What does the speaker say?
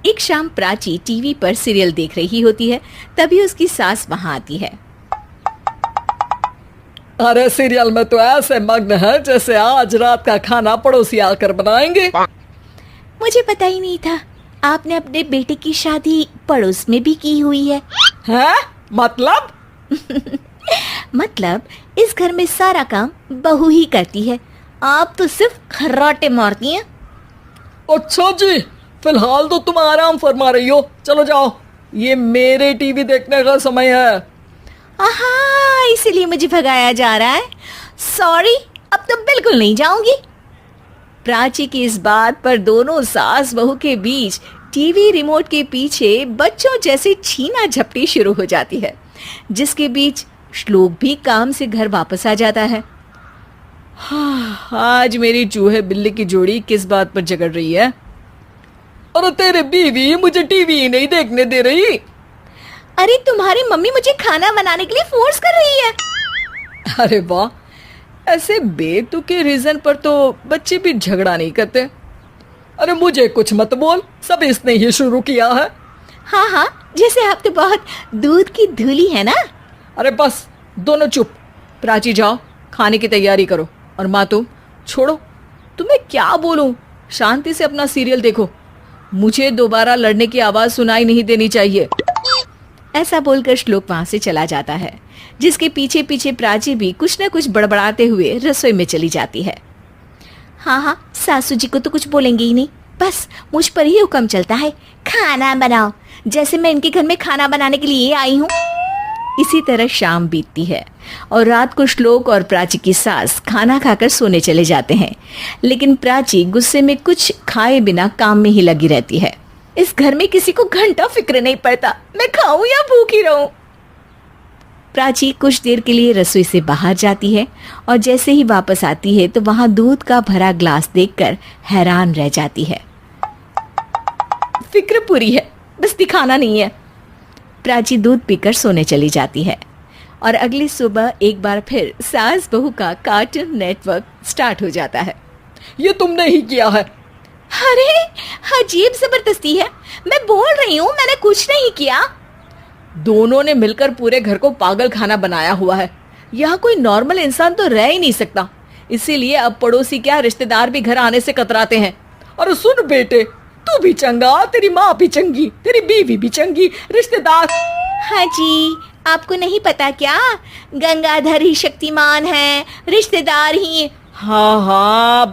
एक शाम प्राची टीवी पर सीरियल देख रही होती है। तभी उसकी सास वहां आती है। अरे सीरियल में तो ऐसे मग्न है जैसे आज रात का खाना पड़ोसी आकर बनाएंगे। मुझे पता ही नहीं था आपने अपने बेटे की शादी पड़ोस में भी की हुई है। हैं? मतलब? मतलब इस घर में सारा काम बहू ही करती है, आप तो सिर्फ खर्राटे मारती हैं। अच्छा जी, फिलहाल तो तुम आराम फरमा रही हो, चलो जाओ, ये मेरे टीवी देखने का समय है। आहा, इसीलिए मुझे भगाया जा रहा है। सॉरी, अब तो बिल्कुल नहीं जाऊंगी। प्राची की इस बात पर दोनों सास बहू के बीच टीवी रिमोट के पीछे बच्चों जैसे छीना झपटी शुरू हो जाती है, जिसके बीच श्लोक भी काम से घर वापस आ जाता है। हाँ, आज मेरी चूहे बिल्ली की जोड़ी किस बात पर झगड़ रही है? अरे तेरे बीवी मुझे टीवी ही नहीं देखने दे रही। अरे तुम्हारी मम्मी मुझे खाना बनाने के लिए फोर्स कर रही है। अरे वाह, ऐसे बेतुके रीजन पर तो बच्चे भी झगड़ा नहीं करते। अरे मुझे कुछ मत बोल, सब इसने ही शुरू किया है। हाँ हाँ, जैसे आप तो बहुत दूध की धूली है ना। अरे बस, दोनों चुप। प्राची जाओ, खाने की तैयारी करो। और माँ तुम छोड़ो, तुम्हें क्या बोलूं, शांति से अपना सीरियल देखो, मुझे दोबारा लड़ने की आवाज सुनाई नहीं देनी चाहिए। ऐसा बोलकर श्लोक वहां से चला जाता है, जिसके पीछे पीछे प्राची भी कुछ न कुछ बड़बड़ाते हुए रसोई में चली जाती है। हाँ हाँ, सासू जी को तो कुछ बोलेंगे ही नहीं, बस मुझ पर ही हुक्म चलता है, खाना बनाओ, जैसे मैं इनके घर में खाना बनाने के लिए आई हूँ। इसी तरह शाम बीतती है और रात को श्लोक और प्राची की सास खाना खाकर सोने चले जाते हैं, लेकिन प्राची गुस्से में कुछ खाए बिना काम में ही लगी रहती है। इस घर में किसी को घंटा फिक्र नहीं पड़ता, मैं खाऊं या भूखी रहूं। प्राची कुछ देर के लिए रसोई से बाहर जाती है और जैसे ही वापस आती है तो वहां दूध का भरा ग्लास देखकर हैरान रह जाती है। फिक्र पूरी है, बस दिखाना नहीं है। प्राची दूध पीकर सोने चली जाती है और अगली सुबह एक बार फिर सास बहू का कार्टून नेटवर्क स्टार्ट हो जाता है। ये तुमने ही किया है। अरे अजीब जबरदस्ती है, मैं बोल रही हूँ मैंने कुछ नहीं किया। दोनों ने मिलकर पूरे घर को पागल खाना बनाया हुआ है। यहाँ कोई नॉर्मल इंसान तो रह ही नहीं सकता, इसीलिए अब पड़ोसी क्या रिश्तेदार भी घर आने से कतराते हैं। और सुन बेटे, तू भी चंगा, तेरी माँ भी चंगी, तेरी बीवी भी चंगी, रिश्तेदार। हाँ जी, आपको नहीं पता क्या, गंगाधर ही शक्तिमान है, रिश्तेदार ही। हाँ हाँ